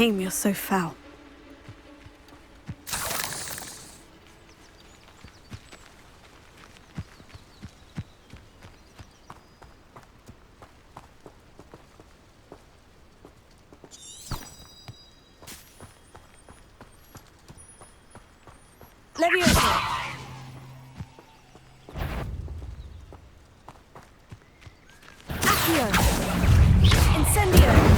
shame you're so foul. Leviosa! Accio! Incendio!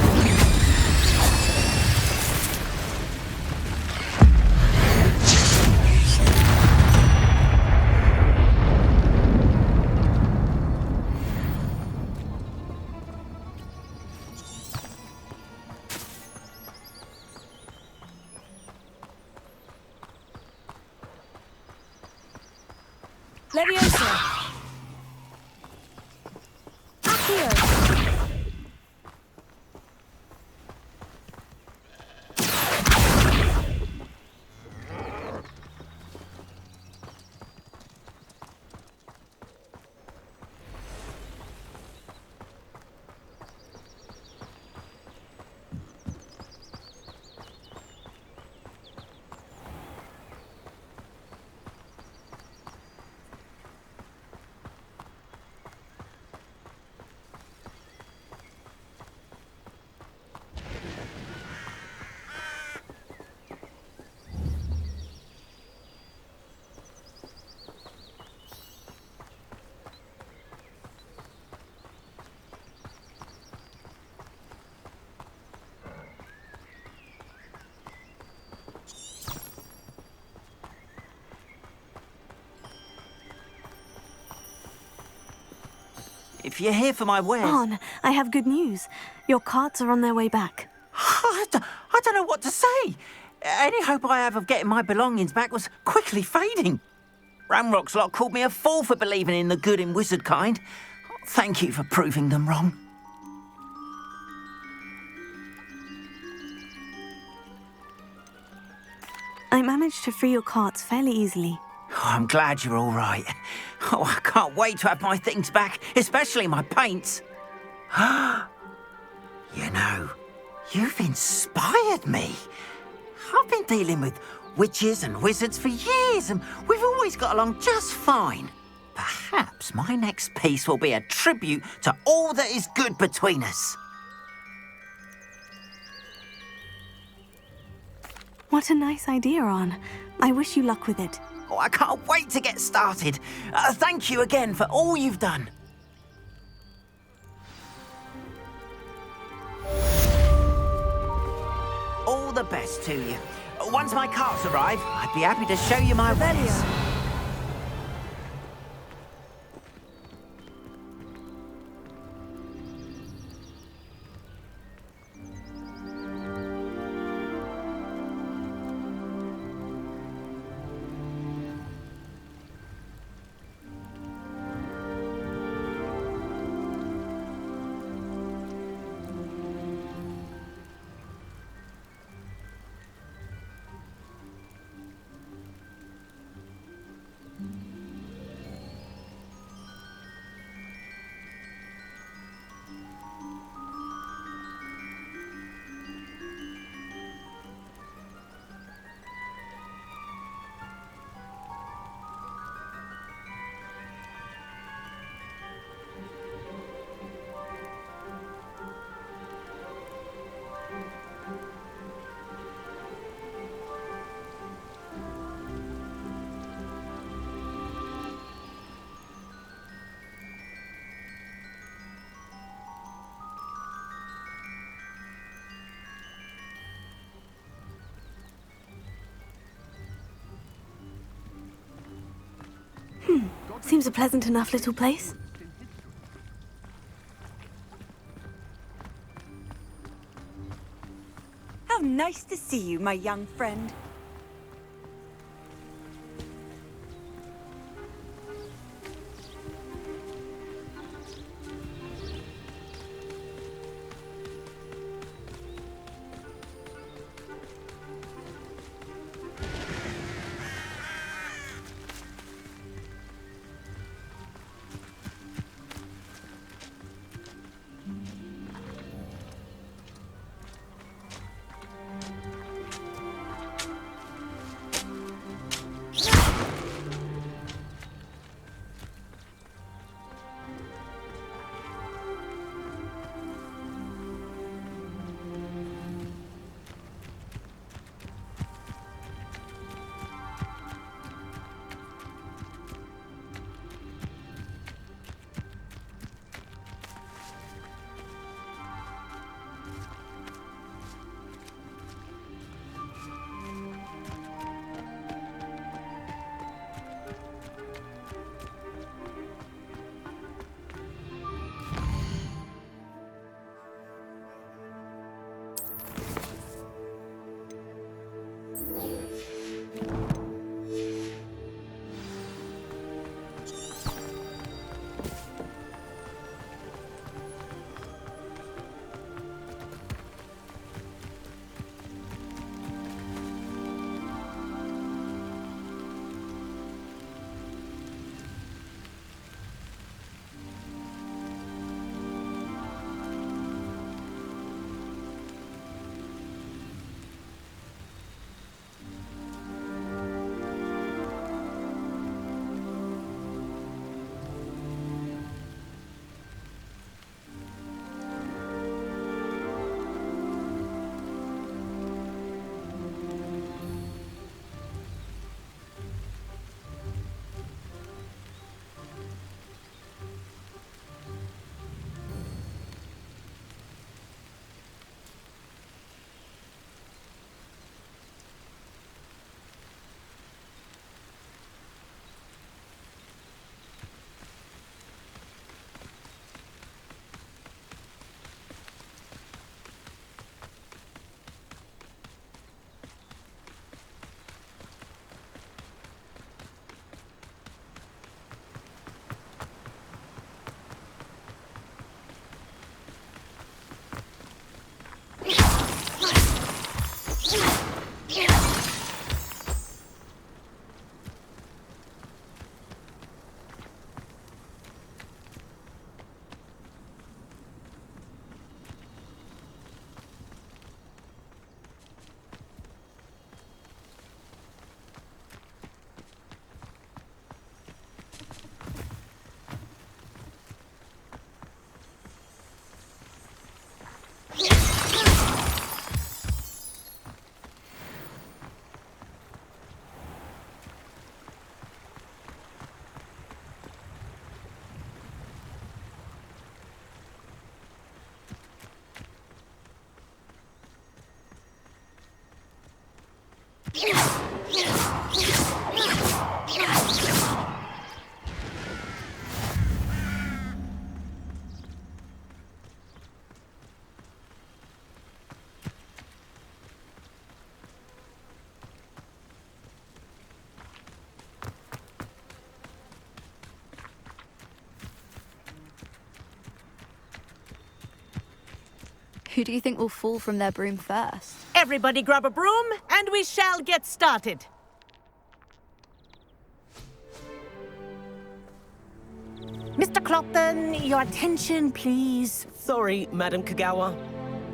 Leviosa! Accio! If you're here for my wares... Arn, I have good news. Your carts are on their way back. I don't know what to say. Any hope I have of getting my belongings back was quickly fading. Ramrock's lot called me a fool for believing in the good in wizard kind. Thank you for proving them wrong. I managed to free your carts fairly easily. Oh, I'm glad you're all right. Oh, I can't wait to have my things back, especially my paints. You know, you've inspired me. I've been dealing with witches and wizards for years, and we've always got along just fine. Perhaps my next piece will be a tribute to all that is good between us. What a nice idea, Arn. I wish you luck with it. Oh, I can't wait to get started. Thank you again for all you've done. All the best to you. Once my carts arrive, I'd be happy to show you my wares. Seems a pleasant enough little place. How nice to see you, my young friend. Who do you think will fall from their broom first? Everybody grab a broom, and we shall get started. Mr. Clopton, your attention, please. Sorry, Madam Kagawa.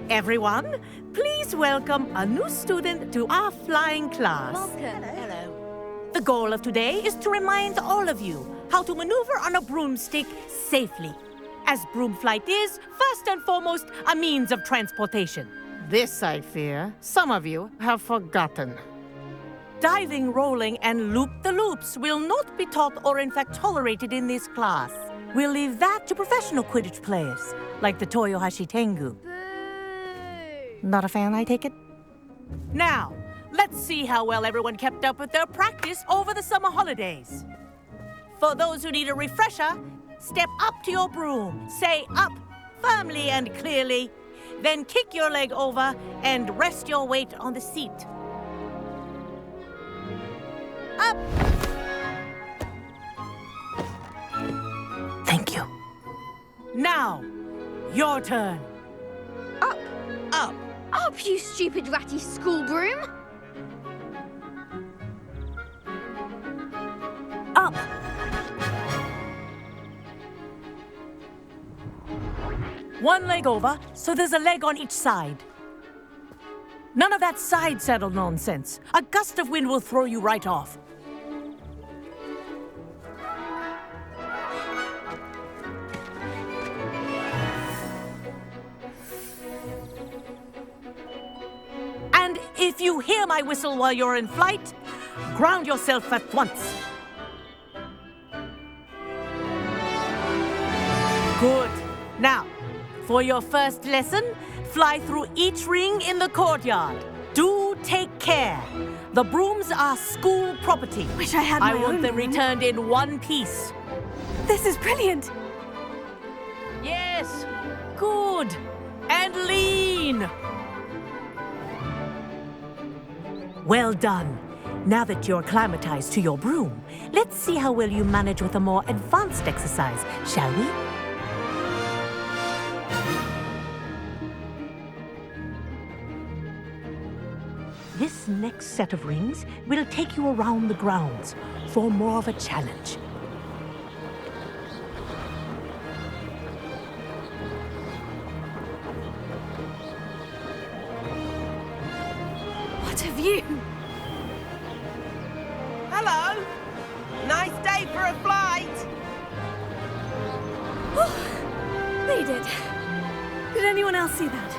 Everyone, please welcome a new student to our flying class. Welcome. Hello. The goal of today is to remind all of you how to maneuver on a broomstick safely, as broom flight is, first and foremost, a means of transportation. This, I fear, some of you have forgotten. Diving, rolling, and loop-the-loops will not be taught or in fact tolerated in this class. We'll leave that to professional Quidditch players, like the Toyohashi Tengu. Not a fan, I take it? Now, let's see how well everyone kept up with their practice over the summer holidays. For those who need a refresher, step up to your broom, say up firmly and clearly, then kick your leg over and rest your weight on the seat. Up! Thank you. Now, your turn. Up! Up! Up, you stupid ratty school broom! Up! One leg over, so there's a leg on each side. None of that side saddle nonsense. A gust of wind will throw you right off. And if you hear my whistle while you're in flight, ground yourself at once. Good. Now, for your first lesson, fly through each ring in the courtyard. Do take care. The brooms are school property. Wish I had my I want own them broom. returned in one piece. This is brilliant! Yes. Good. And lean. Well done. Now that you're acclimatized to your broom, let's see how well you manage with a more advanced exercise, shall we? This next set of rings will take you around the grounds for more of a challenge. What have you? Hello! Nice day for a flight! They did. Did anyone else see that?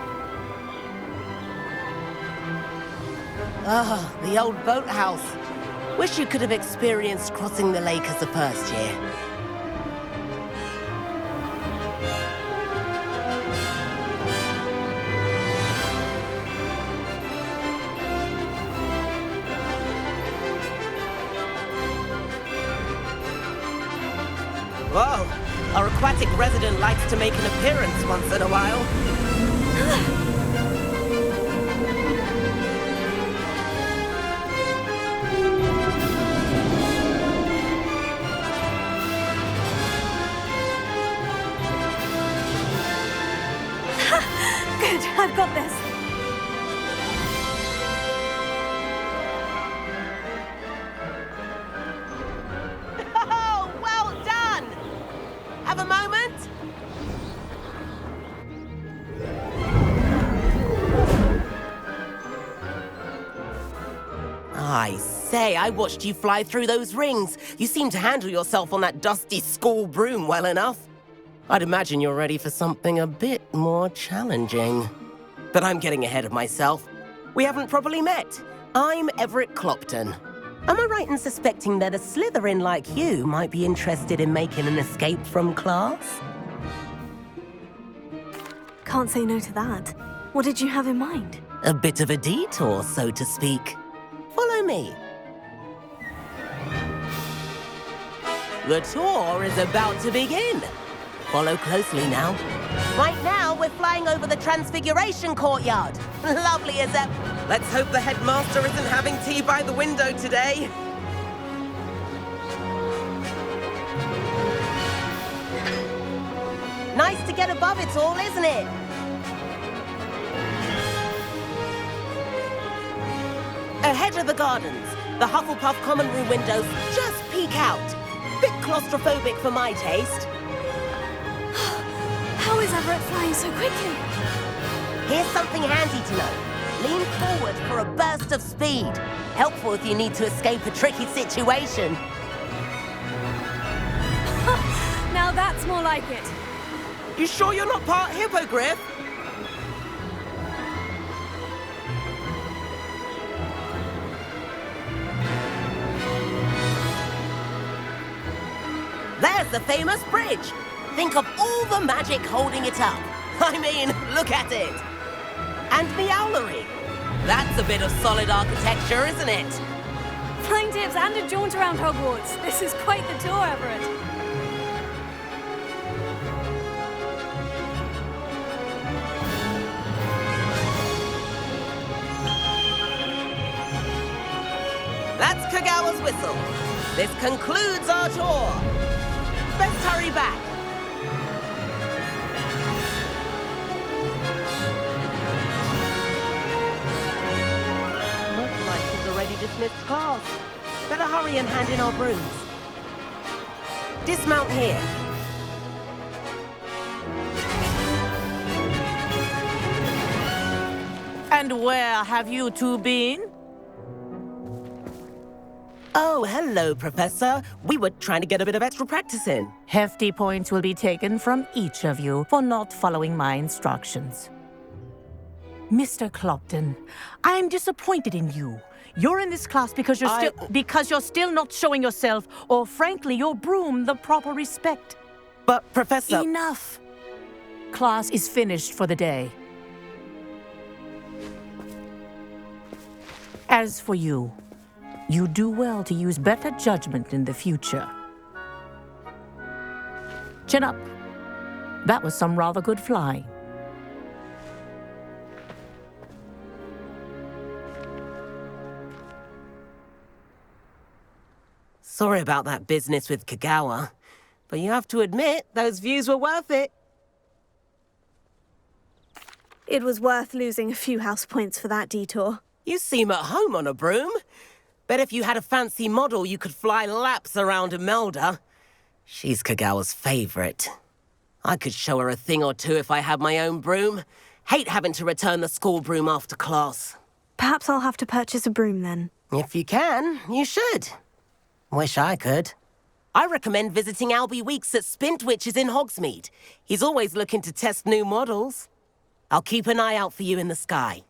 Ah, the old boathouse. Wish you could have experienced crossing the lake as a first year. Whoa, our aquatic resident likes to make an appearance once in a while. Good, I've got this. Oh, well done! Have a moment? I say, I watched you fly through those rings. You seem to handle yourself on that dusty school broom well enough. I'd imagine you're ready for something a bit more challenging. But I'm getting ahead of myself. We haven't properly met. I'm Everett Clopton. Am I right in suspecting that a Slytherin like you might be interested in making an escape from class? Can't say no to that. What did you have in mind? A bit of a detour, so to speak. Follow me. The tour is about to begin. Follow closely now. Right now, we're flying over the Transfiguration Courtyard. Lovely as ever. Let's hope the headmaster isn't having tea by the window today. Nice to get above it all, isn't it? Ahead of the gardens, the Hufflepuff common room windows just peek out. Bit claustrophobic for my taste. How is Everett flying so quickly? Here's something handy to know. Lean forward for a burst of speed. Helpful if you need to escape a tricky situation. Now that's more like it. You sure you're not part hippogriff? There's the famous bridge. Think of all the magic holding it up. I mean, look at it. And the owlery. That's a bit of solid architecture, isn't it? Flying tips and a jaunt around Hogwarts. This is quite the tour, Everett. That's Kagawa's whistle. This concludes our tour. Let's hurry back. Looks like he's already dismissed class. Better hurry and hand in our brooms. Dismount here. And where have you two been? Oh, hello, Professor. We were trying to get a bit of extra practice in. Hefty points will be taken from each of you for not following my instructions. Mr. Clopton, I'm disappointed in you. You're in this class because you're still not showing yourself, or frankly, your broom the proper respect. But, Professor... Enough. Class is finished for the day. As for you, you do well to use better judgment in the future. Chin up. That was some rather good flying. Sorry about that business with Kagawa, but you have to admit, those views were worth it. It was worth losing a few house points for that detour. You seem at home on a broom. Bet if you had a fancy model, you could fly laps around Imelda. She's Kagawa's favorite. I could show her a thing or two if I had my own broom. Hate having to return the school broom after class. Perhaps I'll have to purchase a broom then. If you can, you should. Wish I could. I recommend visiting Albie Weeks at Spintwitches in Hogsmeade. He's always looking to test new models. I'll keep an eye out for you in the sky.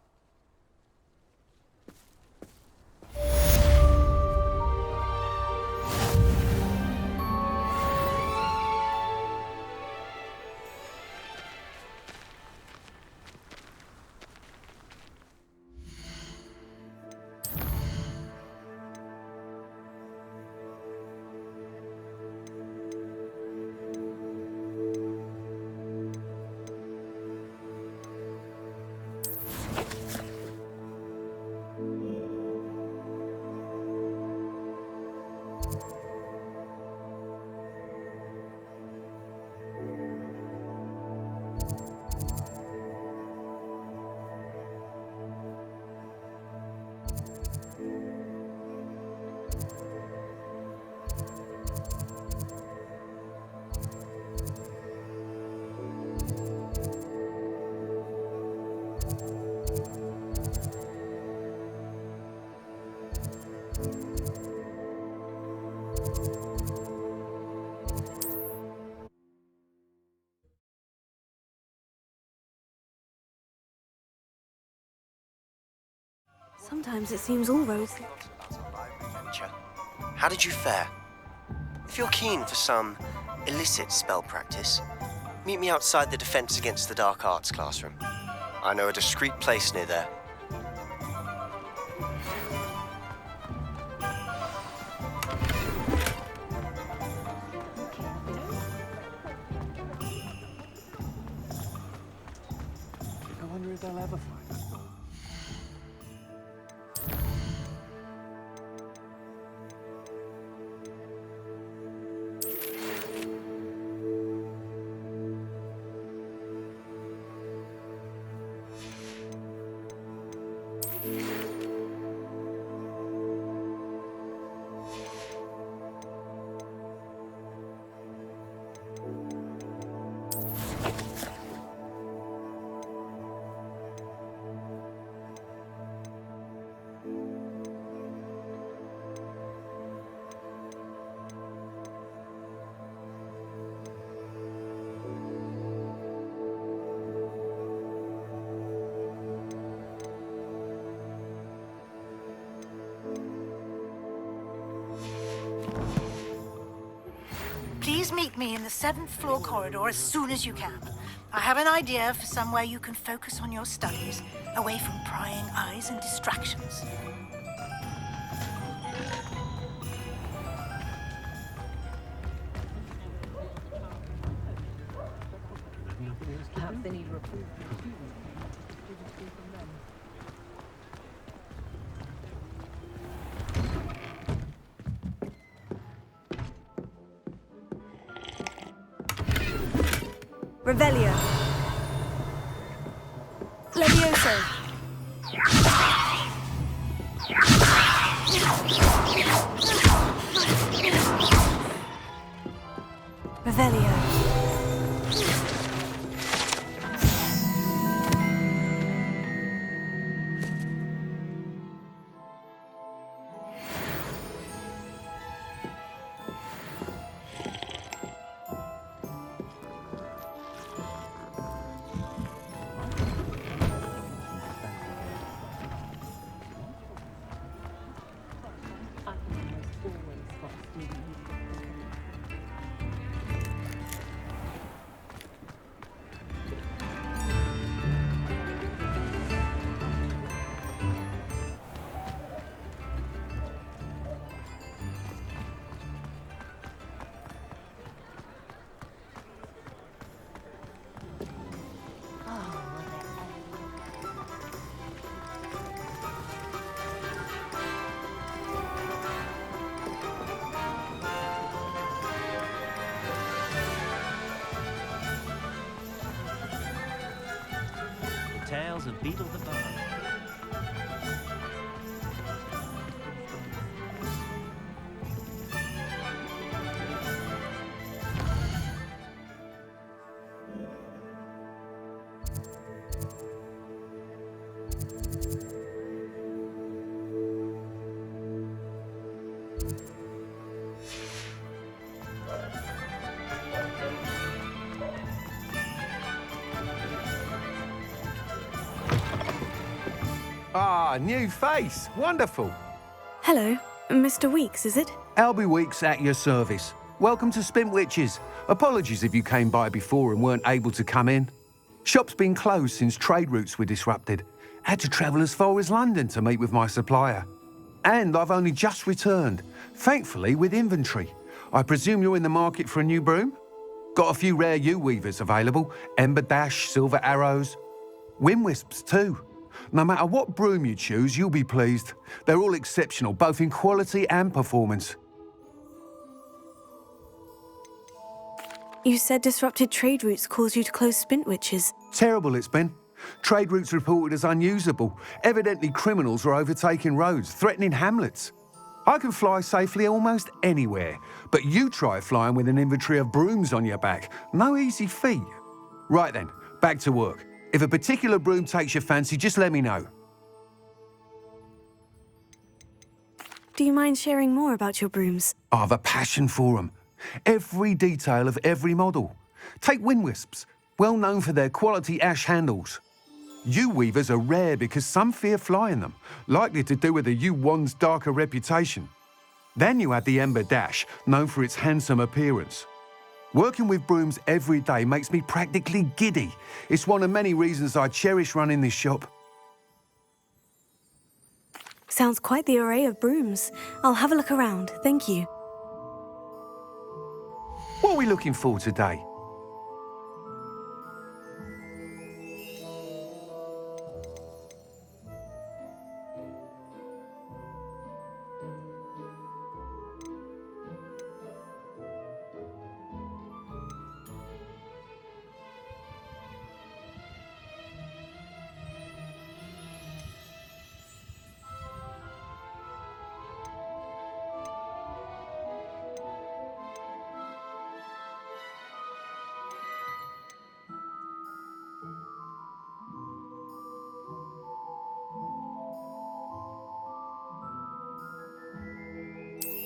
Sometimes it seems all rosy. Adventure. How did you fare? If you're keen for some illicit spell practice, meet me outside the Defense Against the Dark Arts classroom. I know a discreet place near there. they'll ever find us. Please meet me in the 7th floor corridor as soon as you can. I have an idea for somewhere you can focus on your studies, away from prying eyes and distractions. Perhaps they need reproving. Revelio. Levioso. Revelio. Tales of Beetle the Bard. Ah, new face. Wonderful. Hello, Mr. Weeks, is it? Albie Weeks at your service. Welcome to Spintwitches. Apologies if you came by before and weren't able to come in. Shop's been closed since trade routes were disrupted. Had to travel as far as London to meet with my supplier. And I've only just returned, thankfully with inventory. I presume you're in the market for a new broom? Got a few rare U-weavers available. Ember Dash, Silver Arrows. Wind Wisps too. No matter what broom you choose, you'll be pleased. They're all exceptional, both in quality and performance. You said disrupted trade routes caused you to close Spintwitches. Terrible it's been. Trade routes reported as unusable. Evidently criminals are overtaking roads, threatening hamlets. I can fly safely almost anywhere, but you try flying with an inventory of brooms on your back. No easy feat. Right then, back to work. If a particular broom takes your fancy, just let me know. Do you mind sharing more about your brooms? I have a passion for them. Every detail of every model. Take Wind Wisps, well known for their quality ash handles. U-weavers are rare because some fear flying them, likely to do with the U-wand's darker reputation. Then you add the Ember Dash, known for its handsome appearance. Working with brooms every day makes me practically giddy. It's one of many reasons I cherish running this shop. Sounds quite the array of brooms. I'll have a look around, thank you. What are we looking for today?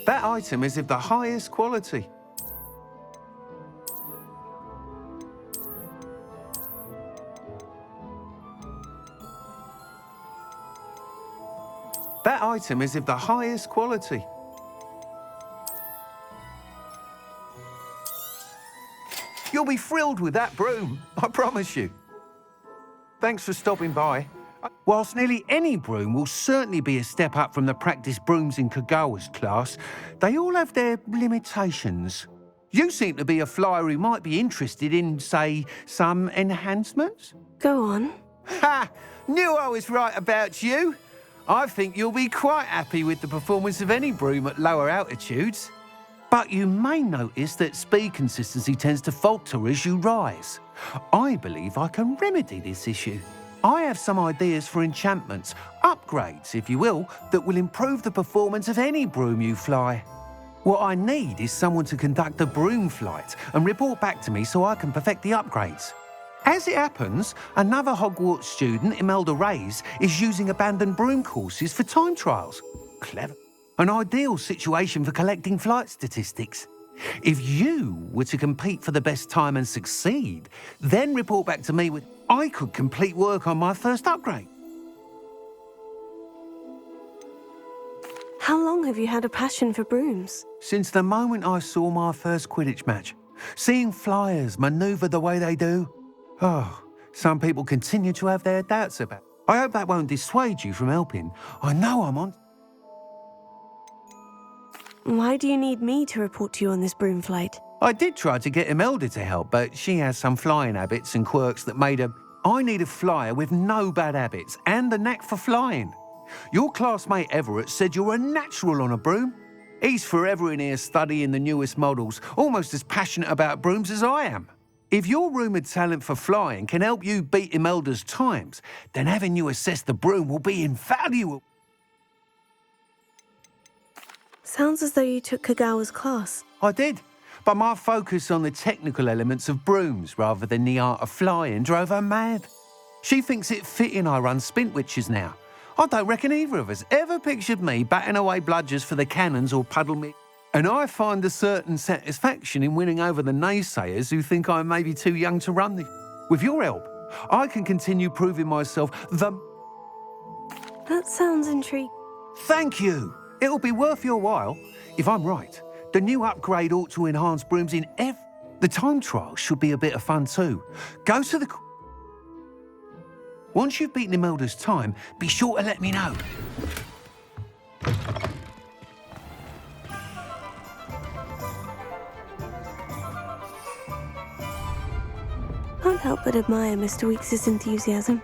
That item is of the highest quality. That item is of the highest quality. You'll be thrilled with that broom, I promise you. Thanks for stopping by. Whilst nearly any broom will certainly be a step up from the practice brooms in Kagawa's class, they all have their limitations. You seem to be a flyer who might be interested in, say, some enhancements? Go on. Ha! Knew I was right about you. I think you'll be quite happy with the performance of any broom at lower altitudes. But you may notice that speed consistency tends to falter as you rise. I believe I can remedy this issue. I have some ideas for enchantments, upgrades, if you will, that will improve the performance of any broom you fly. What I need is someone to conduct a broom flight and report back to me so I can perfect the upgrades. As it happens, another Hogwarts student, Imelda Reyes, is using abandoned broom courses for time trials. Clever. An ideal situation for collecting flight statistics. If you were to compete for the best time and succeed, then report back to me with, I could complete work on my first upgrade. How long have you had a passion for brooms? Since the moment I saw my first Quidditch match. Seeing flyers manoeuvre the way they do. Oh, some people continue to have their doubts about it. I hope that won't dissuade you from helping. I know I'm on. Why do you need me to report to you on this broom flight? I did try to get Imelda to help, but she has some flying habits and quirks that made her... I need a flyer with no bad habits and the knack for flying. Your classmate Everett said you're a natural on a broom. He's forever in here studying the newest models, almost as passionate about brooms as I am. If your rumoured talent for flying can help you beat Imelda's times, then having you assess the broom will be invaluable. Sounds as though you took Kagawa's class. I did, but my focus on the technical elements of brooms rather than the art of flying drove her mad. She thinks it fitting I run Spintwitches now. I don't reckon either of us ever pictured me batting away bludgers for the cannons or puddle me. And I find a certain satisfaction in winning over the naysayers who think I may be too young to run this. With your help, I can continue proving myself the... That sounds intriguing. Thank you. It'll be worth your while. If I'm right, the new upgrade ought to enhance brooms in every... The time trial should be a bit of fun too. Go to the... Once you've beaten Imelda's time, be sure to let me know. Can't help but admire Mr. Weekes' enthusiasm.